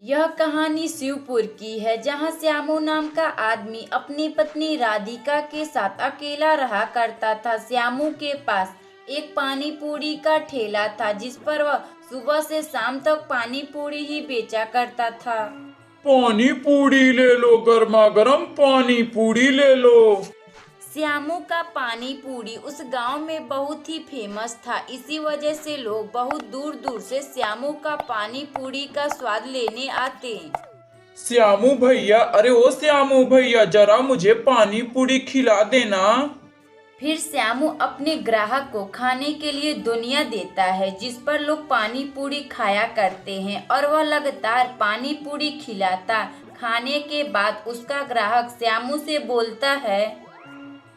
यह कहानी शिवपुर की है, जहां श्यामू नाम का आदमी अपनी पत्नी राधिका के साथ अकेला रहा करता था। श्यामू के पास एक पानी पूरी का ठेला था, जिस पर वह सुबह से शाम तक पानी पूरी ही बेचा करता था। पानी पूरी ले लो, गर्मा गर्म पानी पूरी ले लो। श्यामू का पानी पूरी उस गांव में बहुत ही फेमस था। इसी वजह से लोग बहुत दूर दूर से श्यामू का पानी पूरी का स्वाद लेने आते। श्यामू भैया, अरे ओ श्यामू भैया, जरा मुझे पानी पूरी खिला देना। फिर श्यामू अपने ग्राहक को खाने के लिए दुनिया देता है, जिस पर लोग पानी पूरी खाया करते हैं और वह लगातार पानी पूरी खिलाता। खाने के बाद उसका ग्राहक श्यामू से बोलता है,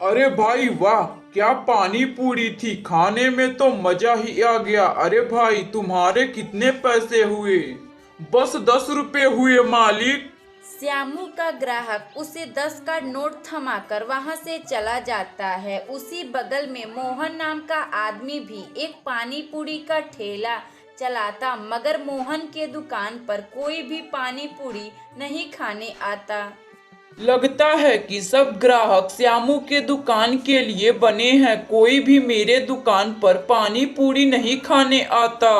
अरे भाई वाह, क्या पानी पूरी थी, खाने में तो मजा ही आ गया। अरे भाई, तुम्हारे कितने पैसे हुए? बस 10 रुपए हुए मालिक। श्यामू का ग्राहक उसे 10 का नोट थमाकर वहां से चला जाता है। उसी बगल में मोहन नाम का आदमी भी एक पानी पूरी का ठेला चलाता, मगर मोहन के दुकान पर कोई भी पानी पूरी नहीं खाने आता। लगता है कि सब ग्राहक श्यामू के दुकान के लिए बने हैं, कोई भी मेरे दुकान पर पानी पूरी नहीं खाने आता।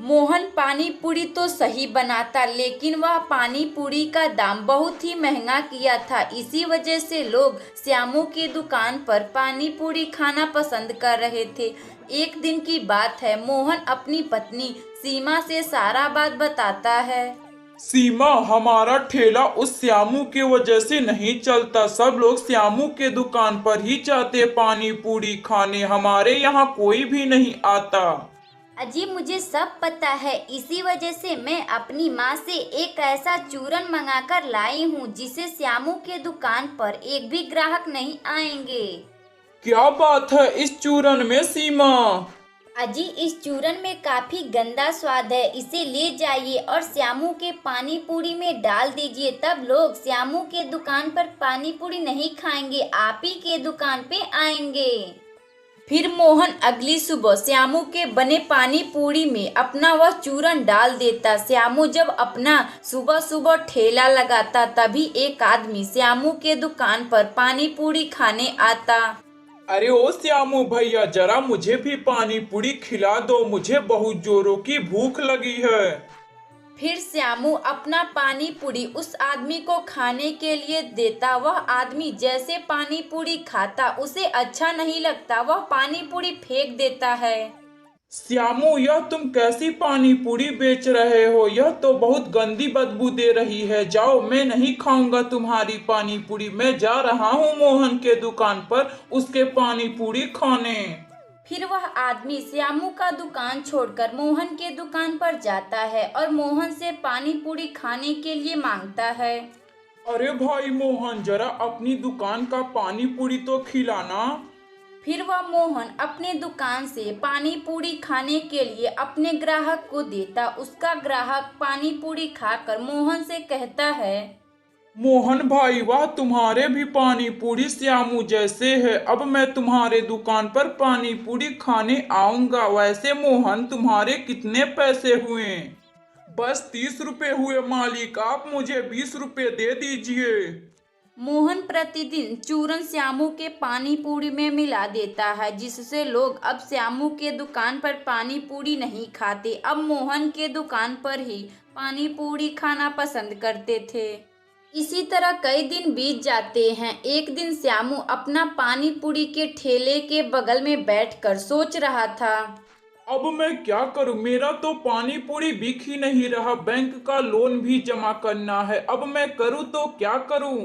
मोहन पानी पूरी तो सही बनाता, लेकिन वह पानी पूरी का दाम बहुत ही महंगा किया था। इसी वजह से लोग श्यामू की दुकान पर पानी पूरी खाना पसंद कर रहे थे। एक दिन की बात है, मोहन अपनी पत्नी सीमा से सारा बात बताता है। सीमा, हमारा ठेला उस श्यामू के वजह से नहीं चलता। सब लोग श्यामू के दुकान पर ही जाते पानी पूरी खाने, हमारे यहाँ कोई भी नहीं आता। अजी, मुझे सब पता है। इसी वजह से मैं अपनी माँ से एक ऐसा चूरन मंगाकर लाई हूँ जिसे श्यामू के दुकान पर एक भी ग्राहक नहीं आएंगे। क्या बात है इस चूरन में सीमा? अजी, इस चूरन में काफी गंदा स्वाद है। इसे ले जाइए और श्यामू के पानी पूरी में डाल दीजिए, तब लोग श्यामू के दुकान पर पानी पूरी नहीं खाएंगे, आप ही के दुकान पे आएंगे। फिर मोहन अगली सुबह श्यामू के बने पानी पूरी में अपना वह चूरन डाल देता। श्यामू जब अपना सुबह सुबह ठेला लगाता, तभी एक आदमी श्यामू के दुकान पर पानी पूरी खाने आता। अरे ओ श्यामू भैया, जरा मुझे भी पानी पूरी खिला दो, मुझे बहुत जोरों की भूख लगी है। फिर श्यामू अपना पानी पूरी उस आदमी को खाने के लिए देता। वह आदमी जैसे पानी पूरी खाता, उसे अच्छा नहीं लगता, वह पानी पूरी फेंक देता है। श्यामू, यह तुम कैसी पानी पूरी बेच रहे हो? यह तो बहुत गंदी बदबू दे रही है। जाओ, मैं नहीं खाऊंगा तुम्हारी पानी पूरी। मैं जा रहा हूँ मोहन के दुकान पर उसके पानी पूरी खाने। फिर वह आदमी श्यामू का दुकान छोड़कर मोहन के दुकान पर जाता है और मोहन से पानी पूरी खाने के लिए मांगता है। अरे भाई मोहन, जरा अपनी दुकान का पानी पूरी तो खिलाना। फिर वह मोहन अपने दुकान से पानी पूरी खाने के लिए अपने ग्राहक को देता। उसका ग्राहक पानी पूरी खाकर मोहन से कहता है, मोहन भाई वाह, तुम्हारे भी पानी पूरी श्यामू जैसे है। अब मैं तुम्हारे दुकान पर पानी पूरी खाने आऊंगा। वैसे मोहन, तुम्हारे कितने पैसे हुए? बस 30 रुपए हुए मालिक, आप मुझे 20 रुपए दे दीजिए। मोहन प्रतिदिन चूरन श्यामू के पानी पूरी में मिला देता है, जिससे लोग अब श्यामू के दुकान पर पानी पूरी नहीं खाते। अब मोहन के दुकान पर ही पानी पूरी खाना पसंद करते थे। इसी तरह कई दिन बीत जाते हैं। एक दिन श्यामू अपना पानी पूरी के ठेले के बगल में बैठकर सोच रहा था। अब मैं क्या करूं? मेरा तो पानी पूरी बिक ही नहीं रहा, बैंक का लोन भी जमा करना है। अब मैं करूं तो क्या करूं?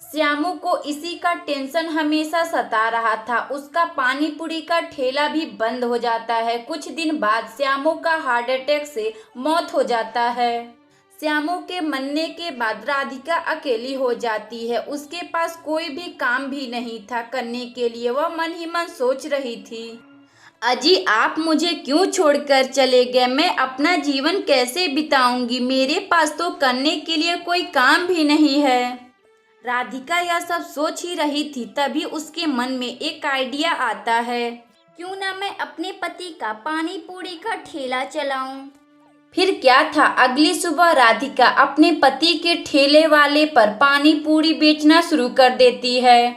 श्यामू को इसी का टेंशन हमेशा सता रहा था। उसका पानी पूरी का ठेला भी बंद हो जाता है। कुछ दिन बाद श्यामू का हार्ट अटैक से मौत हो जाता है। श्यामू के मरने के बाद राधिका अकेली हो जाती है। उसके पास कोई भी काम भी नहीं था करने के लिए। वह मन ही मन सोच रही थी, अजी, आप मुझे क्यों छोड़कर चले गए? मैं अपना जीवन कैसे बिताऊंगी? मेरे पास तो करने के लिए कोई काम भी नहीं है। राधिका यह सब सोच ही रही थी, तभी उसके मन में एक आइडिया आता है। क्यों ना मैं अपने पति का पानी पूरी का ठेला चलाऊं। फिर क्या था, अगली सुबह राधिका अपने पति के ठेले वाले पर पानी पूरी बेचना शुरू कर देती है।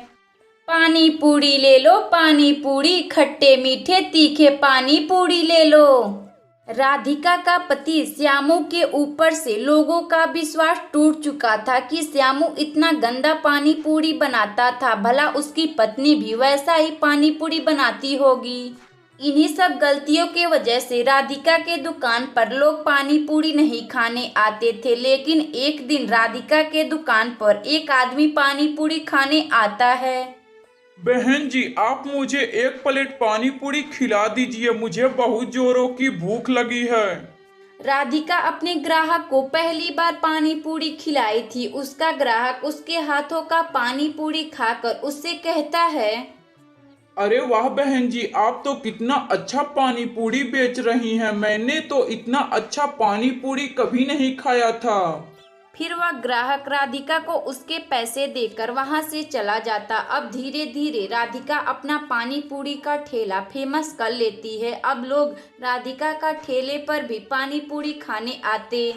पानी पूरी ले लो, पानी पूरी, खट्टे मीठे तीखे पानी पूरी ले लो। राधिका का पति श्यामू के ऊपर से लोगों का विश्वास टूट चुका था कि श्यामू इतना गंदा पानी पूरी बनाता था, भला उसकी पत्नी भी वैसा ही पानी पूरी बनाती होगी। इन्हीं सब गलतियों के वजह से राधिका के दुकान पर लोग पानी पूरी नहीं खाने आते थे। लेकिन एक दिन राधिका के दुकान पर एक आदमी पानी पूरी खाने आता है। बहन जी, आप मुझे एक प्लेट पानी पूरी खिला दीजिए, मुझे बहुत जोरों की भूख लगी है। राधिका अपने ग्राहक को पहली बार पानी पूरी खिलाई थी। उसका ग्राहक उसके हाथों का पानी पूरी खाकर उससे कहता है, अरे वाह बहन जी, आप तो कितना अच्छा पानी पूरी बेच रही हैं। मैंने तो इतना अच्छा पानी पूरी कभी नहीं खाया था। फिर वह ग्राहक राधिका को उसके पैसे देकर वहां से चला जाता। अब धीरे धीरे राधिका अपना पानी पूरी का ठेला फेमस कर लेती है। अब लोग राधिका का ठेले पर भी पानी पूरी खाने आते।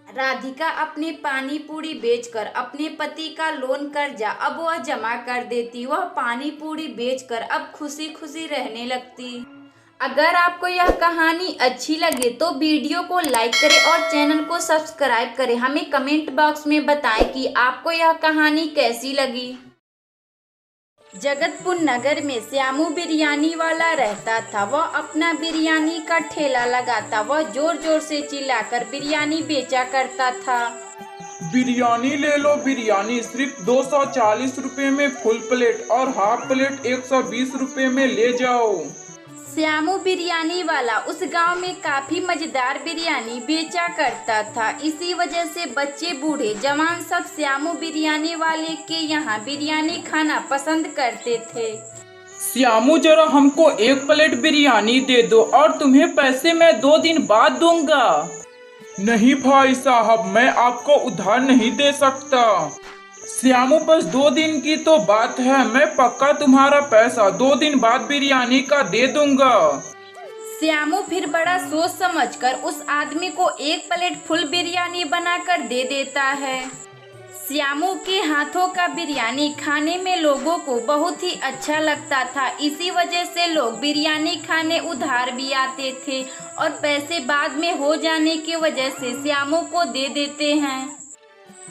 राधिका अपने पानी पूरी बेचकर अपने पति का लोन कर्जा अब वह जमा कर देती। वह पानी पूरी बेचकर अब खुशी खुशी रहने लगती। अगर आपको यह कहानी अच्छी लगे तो वीडियो को लाइक करें और चैनल को सब्सक्राइब करें। हमें कमेंट बॉक्स में बताएं कि आपको यह कहानी कैसी लगी। जगतपुर नगर में श्यामू बिरयानी वाला रहता था। वह अपना बिरयानी का ठेला लगाता। वह जोर जोर से चिल्लाकर बिरयानी बेचा करता था। बिरयानी ले लो बिरयानी, सिर्फ 240 रुपए में फुल प्लेट और हाफ प्लेट 120 रुपए में ले जाओ। श्यामू बिरयानी वाला उस गांव में काफी मजेदार बिरयानी बेचा करता था। इसी वजह से बच्चे बूढ़े जवान सब श्यामू बिरयानी वाले के यहाँ बिरयानी खाना पसंद करते थे। श्यामू, जरा हमको एक प्लेट बिरयानी दे दो और तुम्हें पैसे मैं 2 दिन बाद दूंगा। नहीं भाई साहब, मैं आपको उधार नहीं दे सकता। श्यामू, बस 2 दिन की तो बात है, मैं पक्का तुम्हारा पैसा 2 दिन बाद बिरयानी का दे दूंगा। श्यामू फिर बड़ा सोच समझकर उस आदमी को एक प्लेट फुल बिरयानी बनाकर दे देता है। श्यामू के हाथों का बिरयानी खाने में लोगों को बहुत ही अच्छा लगता था। इसी वजह से लोग बिरयानी खाने उधार भी आते थे और पैसे बाद में हो जाने की वजह से श्यामू को दे देते हैं।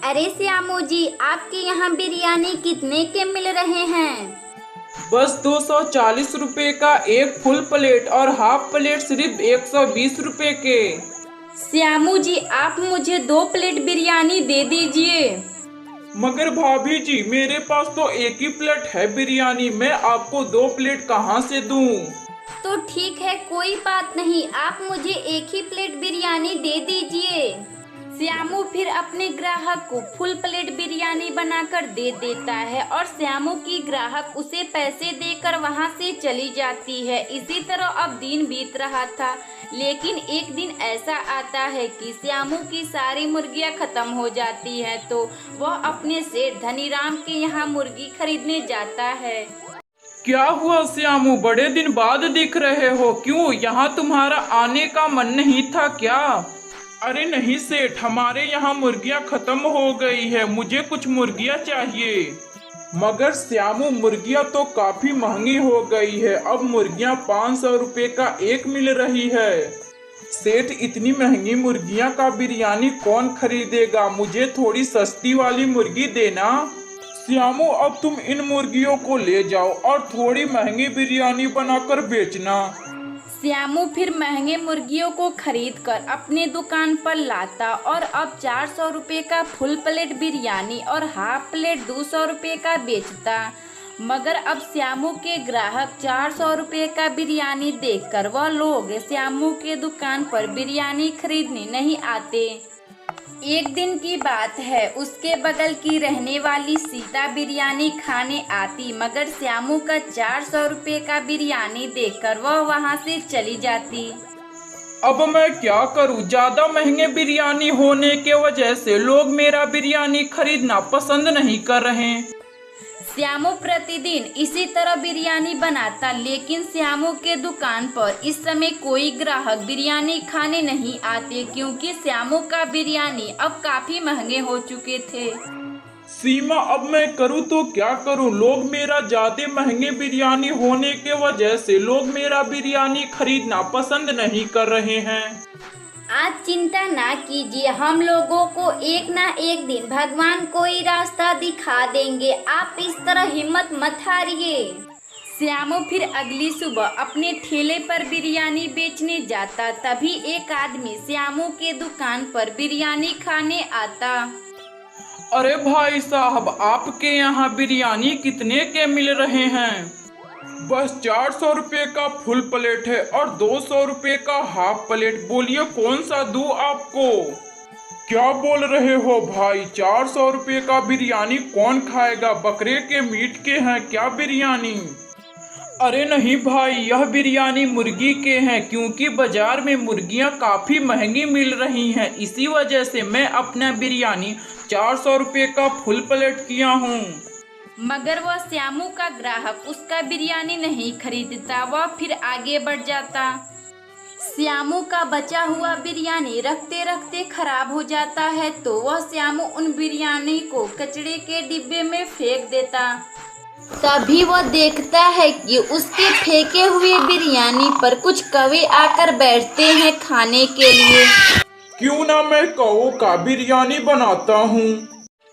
अरे श्यामू जी, आपके यहाँ बिरयानी कितने के मिल रहे हैं? बस 240 रुपए का एक फुल प्लेट और हाफ प्लेट सिर्फ 120 रुपए के। श्यामू जी, आप मुझे 2 प्लेट बिरयानी दे दीजिए। मगर भाभी जी, मेरे पास तो एक ही प्लेट है बिरयानी, मैं आपको 2 प्लेट कहाँ से दूं? तो ठीक है, कोई बात नहीं, आप मुझे एक ही प्लेट बिरयानी दे दीजिए। श्यामू फिर अपने ग्राहक को फुल प्लेट बिरयानी बनाकर दे देता है और श्यामू की ग्राहक उसे पैसे देकर वहां से चली जाती है। इसी तरह अब दिन बीत रहा था। लेकिन एक दिन ऐसा आता है कि श्यामू की सारी मुर्गियां खत्म हो जाती है, तो वह अपने सेठ धनीराम के यहाँ मुर्गी खरीदने जाता है। क्या हुआ श्यामू, बड़े दिन बाद दिख रहे हो, क्यों यहाँ तुम्हारा आने का मन नहीं था क्या? अरे नहीं सेठ, हमारे यहाँ मुर्गियाँ खत्म हो गई है, मुझे कुछ मुर्गियाँ चाहिए। मगर श्यामू, मुर्गियाँ तो काफी महंगी हो गई है, अब मुर्गियाँ 500 रुपए का एक मिल रही है। सेठ, इतनी महंगी मुर्गियाँ का बिरयानी कौन खरीदेगा, मुझे थोड़ी सस्ती वाली मुर्गी देना। श्यामू, अब तुम इन मुर्गियों को ले जाओ और थोड़ी महंगी बिरयानी बनाकर बेचना। श्यामू फिर महंगे मुर्गियों को खरीदकर अपने दुकान पर लाता और अब 400 रुपये का फुल प्लेट बिरयानी और हाफ प्लेट 200 रुपये का बेचता। मगर अब श्यामू के ग्राहक 400 रुपये का बिरयानी देखकर वह लोग श्यामू के दुकान पर बिरयानी खरीदने नहीं आते। एक दिन की बात है, उसके बगल की रहने वाली सीता बिरयानी खाने आती, मगर श्यामू का 400 रुपये का बिरयानी देखकर वह वहां से चली जाती। अब मैं क्या करूं, ज्यादा महंगे बिरयानी होने के वजह से लोग मेरा बिरयानी खरीदना पसंद नहीं कर रहे। श्यामू प्रतिदिन इसी तरह बिरयानी बनाता, लेकिन श्यामू के दुकान पर इस समय कोई ग्राहक बिरयानी खाने नहीं आते क्योंकि श्यामू का बिरयानी अब काफी महंगे हो चुके थे। सीमा, अब मैं करूँ तो क्या करूँ? लोग मेरा ज्यादा महंगे बिरयानी होने के वजह से लोग मेरा बिरयानी खरीदना पसंद नहीं कर रहे हैं। आज चिंता ना कीजिए, हम लोगों को एक ना एक दिन भगवान कोई रास्ता दिखा देंगे। आप इस तरह हिम्मत मत हारिए। श्यामू फिर अगली सुबह अपने ठेले पर बिरयानी बेचने जाता, तभी एक आदमी श्यामू के दुकान पर बिरयानी खाने आता। अरे भाई साहब, आपके यहाँ बिरयानी कितने के मिल रहे हैं? बस 400 रुपये का फुल प्लेट है और 200 रुपये का हाफ प्लेट। बोलिए कौन सा दूं आपको? क्या बोल रहे हो भाई? 400 रुपये का बिरयानी कौन खाएगा? बकरे के मीट के हैं क्या बिरयानी? अरे नहीं भाई, यह बिरयानी मुर्गी के हैं क्योंकि बाजार में मुर्गियां काफ़ी महंगी मिल रही हैं। इसी वजह से मैं अपना बिरयानी 400 रुपये का फुल प्लेट किया हूँ। मगर वह श्यामू का ग्राहक उसका बिरयानी नहीं खरीदता, वह फिर आगे बढ़ जाता। श्यामू का बचा हुआ बिरयानी रखते रखते खराब हो जाता है तो वह श्यामू उन बिरयानी को कचरे के डिब्बे में फेंक देता। तभी वो देखता है कि उसके फेंके हुए बिरयानी पर कुछ कौवे आकर बैठते हैं खाने के लिए। क्यों ना मैं कौओं का बिरयानी बनाता हूँ।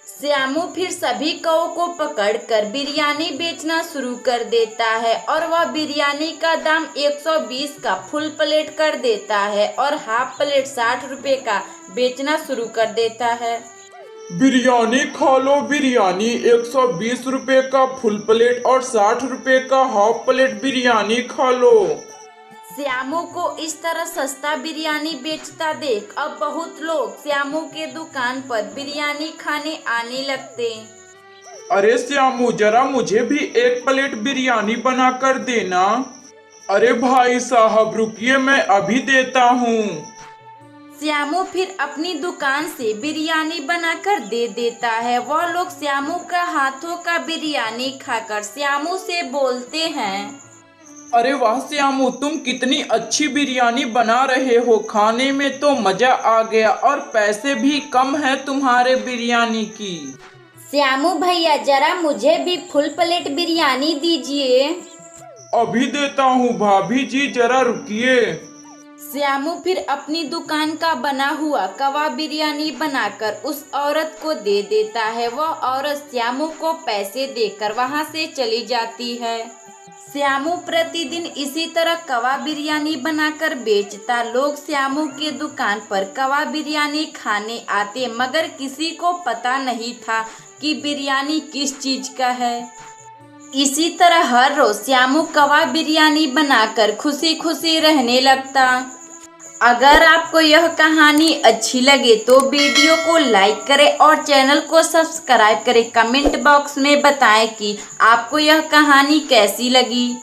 श्यामू फिर सभी कौओं को पकड़कर बिरयानी बेचना शुरू कर देता है और वह बिरयानी का दाम 120 का फुल प्लेट कर देता है और हाफ प्लेट 60 रुपये का बेचना शुरू कर देता है। बिरयानी खा लो बिरयानी, 120 रुपये का फुल प्लेट और 60 रुपये का हाफ प्लेट बिरयानी खा लो। श्यामू को इस तरह सस्ता बिरयानी बेचता देख अब बहुत लोग श्यामू के दुकान पर बिरयानी खाने आने लगते। अरे श्यामू, जरा मुझे भी एक प्लेट बिरयानी बना कर देना। अरे भाई साहब रुकिए, मैं अभी देता हूँ। श्यामू फिर अपनी दुकान से बिरयानी बनाकर दे देता है। वह लोग श्यामू का हाथों का बिरयानी खाकर श्यामू से बोलते हैं, अरे वाह श्यामू, तुम कितनी अच्छी बिरयानी बना रहे हो। खाने में तो मजा आ गया और पैसे भी कम है तुम्हारे बिरयानी की। श्यामू भैया, जरा मुझे भी फुल प्लेट बिरयानी दीजिए। अभी देता हूँ भाभी जी, जरा रुकिए। श्यामू फिर अपनी दुकान का बना हुआ कवा बिरयानी बनाकर उस औरत को दे देता है। वह औरत श्यामू को पैसे देकर वहां से चली जाती है। श्यामू प्रतिदिन इसी तरह कवा बिरयानी बनाकर बेचता। लोग श्यामू के दुकान पर कवा बिरयानी खाने आते, मगर किसी को पता नहीं था कि बिरयानी किस चीज का है। इसी तरह हर रोज श्यामू कवा बिरयानी बनाकर खुशी खुशी रहने लगता। अगर आपको यह कहानी अच्छी लगे तो वीडियो को लाइक करें और चैनल को सब्सक्राइब करें। कमेंट बॉक्स में बताएं कि आपको यह कहानी कैसी लगी।